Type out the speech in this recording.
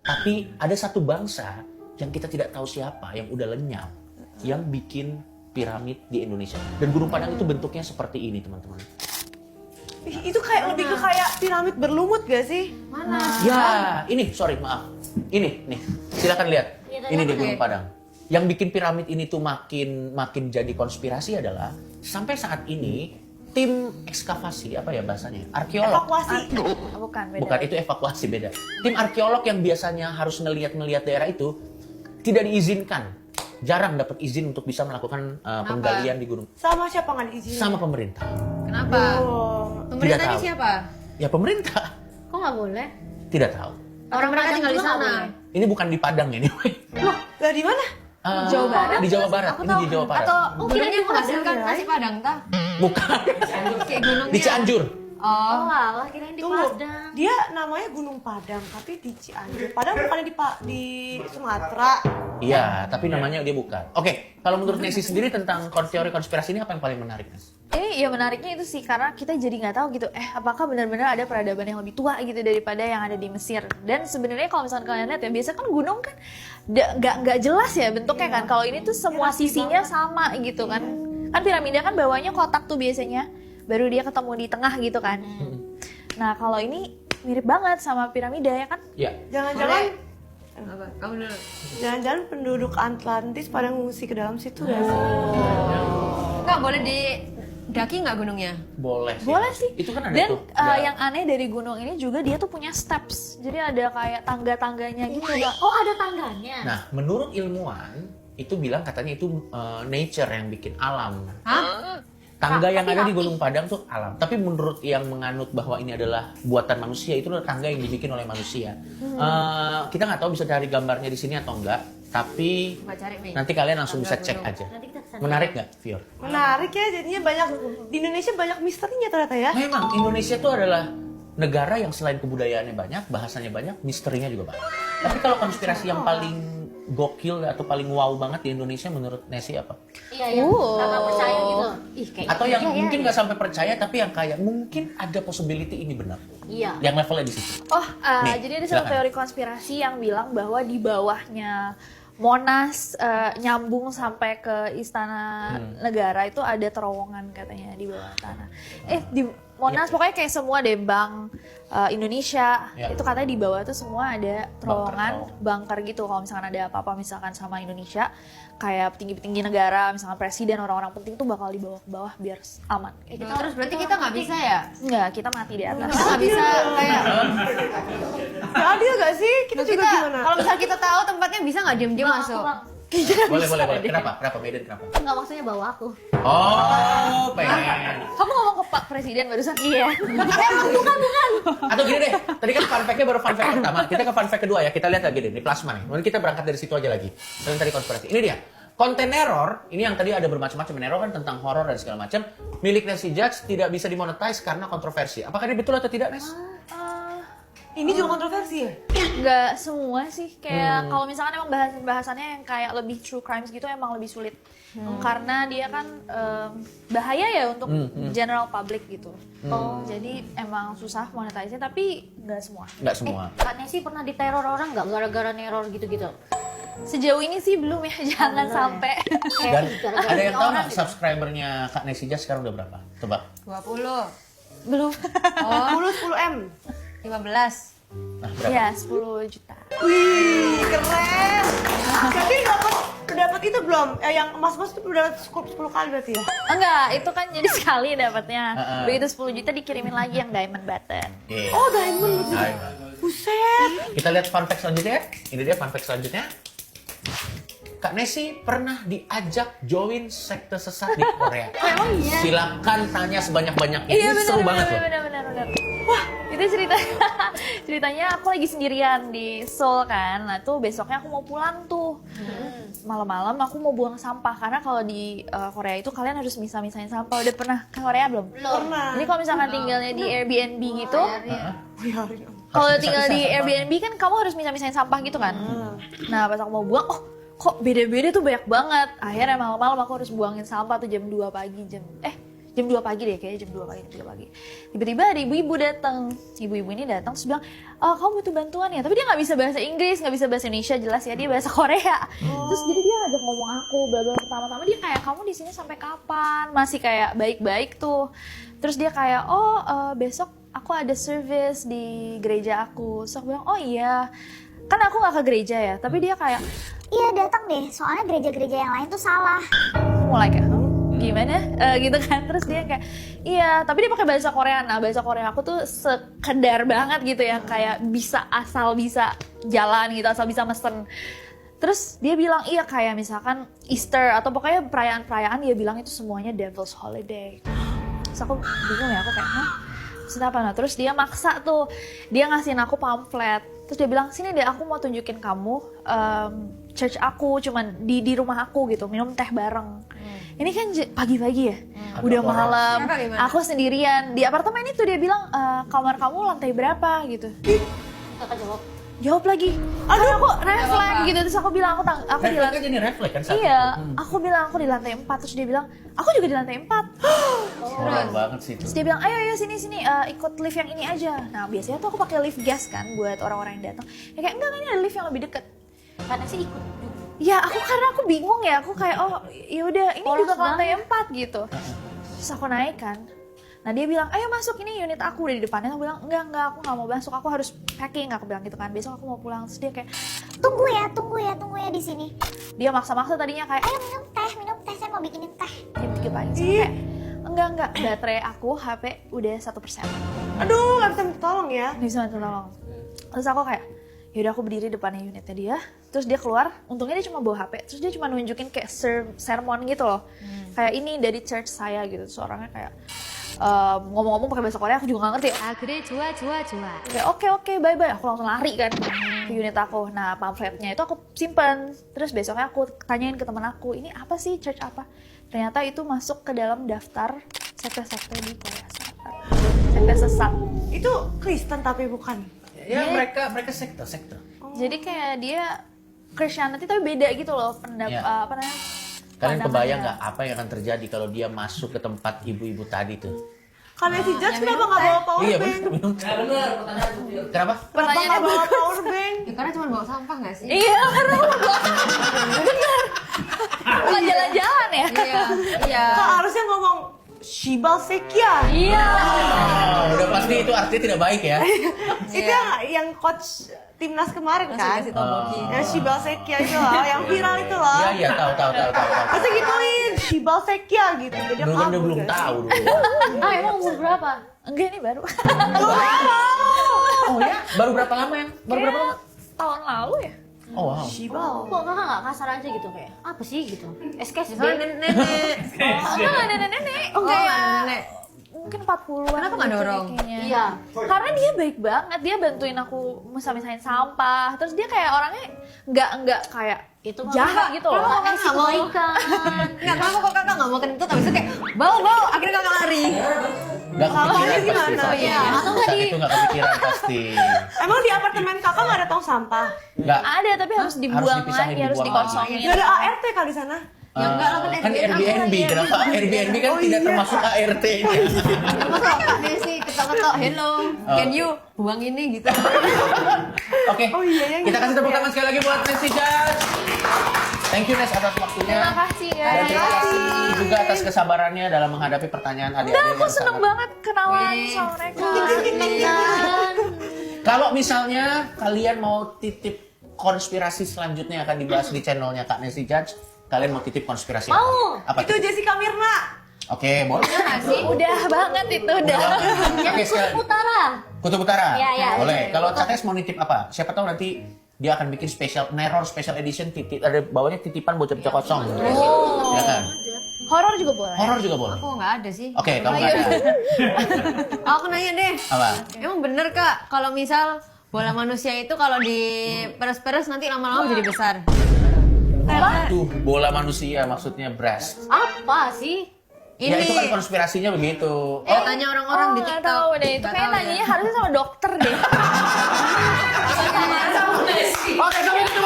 Tapi ada satu bangsa yang kita tidak tahu siapa, yang udah lenyap, yang bikin piramid di Indonesia. Dan Gunung Padang itu bentuknya seperti ini, teman-teman. Itu kayak lebih ke kayak piramid berlumut gak sih? Mana? Ya, ini, sorry, maaf. Ini, nih, silakan lihat. Ini di Gunung Padang. Yang bikin piramid ini tuh makin jadi konspirasi adalah sampai saat ini tim ekskavasi, apa ya bahasanya? Arkeolog. Evakuasi. Bukan, beda. Bukan, itu evakuasi, beda. Tim arkeolog yang biasanya harus ngeliat daerah itu tidak diizinkan. Jarang dapat izin untuk bisa melakukan penggalian di gunung. Sama siapa nggak diizinin? Sama pemerintah. Kenapa? Oh. Pemerintahnya Tidak tahu. siapa? Ya pemerintah. Kok nggak boleh? Tidak tahu. Orang mereka Padang tinggal di juga nggak sana. boleh. Ini bukan di Padang ini. Loh, lah di mana? Jawa Barat? Di Jawa Barat. Aku Ini tahu. di Jawa Barat. Atau Oh, gunungnya kirain menghasilkan Padang, nasi Padang, tah? Bukan. Kayak gunungnya. Di Cianjur. Oh, Oh alah, kirain di Tunggu, Padang. dia namanya Gunung Padang, tapi di Cianjur. Padang bukannya di Sumatera. Iya, tapi namanya dia bukan. Oke, kalau menurut Nessie sendiri tentang teori konspirasi ini apa yang paling menarik, Nes? Ini ya menariknya itu sih karena kita jadi nggak tahu gitu. Apakah benar-benar ada peradaban yang lebih tua gitu daripada yang ada di Mesir? Dan sebenarnya kalau misalnya kalian lihat ya biasa kan gunung kan nggak jelas ya bentuknya kan. Kalau ini tuh semua sisinya sama gitu kan. Kan piramida kan bawahnya kotak tuh biasanya. Baru dia ketemu di tengah gitu kan. Nah kalau ini mirip banget sama piramida ya kan? Ya. Jangan-jangan apa? Kamu dulu. jangan-jangan penduduk Atlantis pada ngungsi ke dalam situ gak sih? Nggak boleh daki nggak gunungnya? Boleh sih. Boleh sih. Itu kan ada Dan tuh. ada- yang aneh dari gunung ini juga dia tuh punya steps. Jadi ada kayak tangga-tangganya gitu. Oh ada tangganya. Nah, menurut ilmuwan itu bilang katanya itu nature yang bikin alam. Hah? Tangga yang ada di Gunung Padang tuh alam. Tapi menurut yang menganut bahwa ini adalah buatan manusia, itu adalah tangga yang dibikin oleh manusia. Kita nggak tahu bisa cari gambarnya di sini atau enggak. Tapi Coba cari nih. nanti kalian langsung bisa cek aja. Nanti kita kesana. Menarik nggak, Fior? Menarik ya, jadinya banyak di Indonesia banyak misterinya ternyata ya. Memang Indonesia itu adalah negara yang selain kebudayaannya banyak, bahasanya banyak, misterinya juga banyak. Tapi kalau konspirasi yang paling gokil atau paling wow banget di Indonesia menurut Nessie apa? Iya yang kakak percaya gitu. Ih kayak Atau yang iya, mungkin iya. nggak sampai percaya tapi yang kayak mungkin ada possibility ini benar. Iya. Yang levelnya di situ. Oh, Nih, jadi ada satu silakan. teori konspirasi yang bilang bahwa di bawahnya Monas nyambung sampai ke Istana Negara itu ada terowongan katanya di bawah tanah. Di Monas pokoknya kayak semua deh bank Indonesia Ya. itu katanya di bawah tuh semua ada terowongan Bunker. bunker gitu kalau misalkan ada apa-apa misalkan sama Indonesia kayak petinggi-petinggi negara misalkan presiden orang-orang penting tuh bakal dibawa ke bawah biar aman. Kayak gitu. Terus berarti kita nggak bisa ya? Enggak, kita mati di atas. Kita nggak bisa kayak Gak adil gak sih? Kita juga kita gimana? kalau misalnya kita tahu tempatnya bisa nggak diem-diem masuk? Boleh. Kenapa? Medan kenapa? Enggak maksudnya bawa aku. Oh, pengen. Kamu ngomong ke Pak Presiden barusan? Iya. Atau gini deh, tadi kan fun fact-nya baru fun fact pertama. Kita ke fun fact kedua ya. Kita lihat lagi deh, ini plasma nih. Kemudian kita berangkat dari situ aja lagi. Dan tadi konspirasi. Ini dia. Konten error, ini yang tadi ada bermacam-macam error kan tentang horor dan segala macam. Milik Nessie Judge tidak bisa dimonetize karena kontroversi. Apakah ini betul atau tidak, Nes? Ini juga kontroversi ya? Nggak semua sih, kayak kalau misalkan emang bahasannya yang kayak lebih true crimes gitu emang lebih sulit karena dia kan bahaya ya untuk general public gitu. Jadi emang susah monetize tapi nggak semua. Nggak semua. Kak Nessie pernah diteror orang nggak gara-gara neror gitu-gitu? Sejauh ini sih belum ya, jangan sampai. Dan gara-gara ada yang tahu orang nggak gitu. subscribernya Kak Nessie Judge sekarang udah berapa? Tebak. 20, Belum. oh 10 M. 15. Nah, berapa? Ya 10 juta. Wih, keren. Jadi dapat itu belum? Yang emas-emas itu udah 10 kali berarti ya? Enggak, itu kan jadi sekali dapatnya. Heeh. Begitu 10 juta dikirimin lagi yang diamond button. Iya. Oh, diamond berarti. Diamond. Buset. Kita lihat fun fact selanjutnya. Ini dia fun fact selanjutnya. Kak Nessie pernah diajak join sekte sesat di Korea. Emang iya? Silakan tanya sebanyak-banyaknya. Iya Ini seru banget loh. benar. Wah, itu ceritanya aku lagi sendirian di Seoul kan. Nah tuh besoknya aku mau pulang tuh. Malam-malam aku mau buang sampah karena kalau di Korea itu kalian harus misah-misahin sampah. Udah pernah ke Korea belum? Pernah. Jadi kalau misalkan tinggalnya di Airbnb gitu, Iya. kalau Harus tinggal di misah-misah Airbnb kan kamu harus misah-misahin sampah gitu kan. Nah pas aku mau buang, kok beda-beda tuh banyak banget. Akhirnya malam-malam aku harus buangin sampah tuh jam 2 pagi, jam 2 pagi deh, kayaknya jam 2 pagi, jam 3 pagi. Tiba-tiba ada ibu-ibu datang. Ibu-ibu ini datang terus bilang, kamu butuh bantuan ya? Tapi dia nggak bisa bahasa Inggris, nggak bisa bahasa Indonesia, jelas ya, dia bahasa Korea. Terus jadi dia ngajak ngomong aku, bla bla. Pertama-tama dia kayak, kamu di sini sampai kapan? Masih kayak baik-baik tuh. Terus dia kayak, besok aku ada service di gereja aku. Terus aku bilang, oh iya. Kan aku nggak ke gereja ya, tapi dia kayak, Iya datang deh, soalnya gereja-gereja yang lain tuh salah. mulai kayak gimana gitu kan, terus dia kayak iya, tapi dia pakai bahasa Korea. Nah bahasa Korea aku tuh sekedar banget gitu ya, kayak asal bisa jalan gitu, asal bisa mesen. Terus dia bilang iya kayak misalkan Easter atau pokoknya perayaan-perayaan, dia bilang itu semuanya devil's holiday. Terus aku bingung ya, aku kayak apa? Nah terus dia maksa tuh, dia ngasihin aku pamflet. Terus dia bilang, sini deh aku mau tunjukin kamu church aku, cuman di rumah aku gitu, minum teh bareng. Ini kan pagi-pagi ya, udah malam, Kakak gimana? aku sendirian. Di apartemen itu dia bilang, kamar kamu lantai berapa gitu. Kakak Jawab lagi, aduh aku refleks gitu. Terus aku bilang, aku di Refleks lantai. kan jadi refleks kan saat Iya, itu. aku bilang aku di lantai 4. Terus dia bilang, aku juga di lantai 4. Keren banget sih itu. Terus dia bilang, ayo sini ikut lift yang ini aja. Nah biasanya tuh aku pakai lift gas kan buat orang-orang yang datang. Ya kayak enggak, ini ada lift yang lebih deket. Karena sih ikut. Ya karena aku bingung ya, aku kayak yaudah ini Polos juga ke lantai 4 gitu. Terus aku naik kan. Nah dia bilang, ayo masuk, ini unit aku udah di depannya. Aku bilang, enggak aku gak mau masuk, aku harus packing. Aku bilang gitu kan, besok aku mau pulang. Terus dia kayak, Tunggu ya di sini. dia maksa-maksa tadinya kayak, Ayo minum teh, saya mau bikinin teh. jam 3 pagi. Terus aku kayak, enggak, baterai aku HP udah 1%. Aduh, nggak bisa minta tolong ya. Nggak bisa minta tolong. Terus aku kayak, yaudah aku berdiri depannya unitnya dia. Terus dia keluar, untungnya dia cuma bawa HP. Terus dia cuma nunjukin kayak sermon gitu loh. Kayak ini dari church saya gitu. Terus orangnya kayak ngomong-ngomong pakai bahasa Korea, aku juga gak ngerti. 그래 좋아. Kayak oke, bye. Aku langsung lari kan ke unit aku. Nah pamfletnya itu aku simpen. Terus besoknya aku tanyain ke teman aku, ini apa sih, church apa? Ternyata itu masuk ke dalam daftar sekte-sekte di Korea Selatan. Sekte sesat. Itu Kristen tapi bukan. Ya mereka sekte. Jadi kayak dia Christianity tapi beda gitu loh Iya. apa namanya? Kalian pandangannya. kebayang nggak apa yang akan terjadi kalau dia masuk ke tempat ibu-ibu tadi tuh? Kalian si Judge kenapa nggak bawa power Iya bank? benar. Kenapa? Kenapa Pertanyaannya nggak bawa power bank? Ya karena cuma bawa sampah nggak sih? Iya, karena aku bener. Bukan jalan-jalan ya? Iya. Kak harusnya ngomong Shibal Sekia. Iya. Udah pasti itu artinya tidak baik ya. Itu yang coach timnas kemarin kan? Kasih tau Boki. Yang Shibal Sekia itu loh, yang viral itu loh. Iya tahu. Masa gituin Shibal Sekia gitu. Jadi Dulu kan dia kabur, belum guys. tahu dulu. Emang umur berapa? Enggak, ini baru. Oh ya? Baru berapa lama ya? Baru berapa lama? Tahun lalu ya? Oh wow. Shibal. Kok kakak gak kasar aja gitu kayak, apa sih gitu? SKSD. Nenek. Enggak, nenek-nenek. Oh, Kayak nenek. mungkin 40-an. Kenapa nggak gitu dorong? kayaknya. Iya. Karena dia baik banget, dia bantuin aku misah-misahin sampah. Terus dia kayak orangnya nggak kayak Itu mah jahat gitu loh. Kakak nggak mau Kebaikan. Nggak, kenapa kok kakak nggak mau kentut? Habis itu kayak bau, akhirnya kakak lari. Gak kepikiran gimana? pasti saat Iya, itu. atau nggak Saat di- itu gak kepikiran pasti. Emang di apartemen kakak nggak ada tong sampah? Nggak. Ada tapi harus dibuang dipisahin, lagi, harus dibuang dikosongin. Nggak ada ART kali di sana? Ya enggak lah, Kan Airbnb, kenapa Airbnb kan tidak termasuk ART-nya? Masa Messi ketok-ketok, hello, can you buang ini gitu. Oke, Oh iya, yang kita kasih tepuk tangan sekali lagi buat Nancy Judge. Thank you Nes atas waktunya. Terima kasih Dan guys. terima kasih juga atas kesabarannya dalam menghadapi pertanyaan adik-adik. Enggak, aku yang seneng sangat- banget kenalan sama mereka. Kalau misalnya kalian mau titip konspirasi selanjutnya yang akan dibahas di channelnya Kak Nancy Judge, kalian mau titip konspirasi Mau. apa? Itu tuh? Jessica Mirna. Oke, boleh. Udah banget itu, udah. Yang Oke, sekarang. utara. Kutub Utara? Iya, iya. Boleh. Kalau Kak Nes mau nitip apa? Siapa tahu nanti dia akan bikin special edition ada bawahnya titipan bocah-bocah kosong. Ya kan? Horor juga boleh. Horor juga boleh. Aku nggak ada sih. Oke, kamu nggak ada. Aku nanya deh. Apa? Emang bener kak, kalau misal bola manusia itu kalau diperes-peres nanti lama-lama jadi besar. Tuh, bola manusia maksudnya breast. Apa sih? Ya Ini itu kan konspirasinya begitu. tanya orang-orang di nggak TikTok. tahu deh, itu Nggak kayak tahu nanyanya ya. harusnya sama dokter deh. Oke, sampai ketemu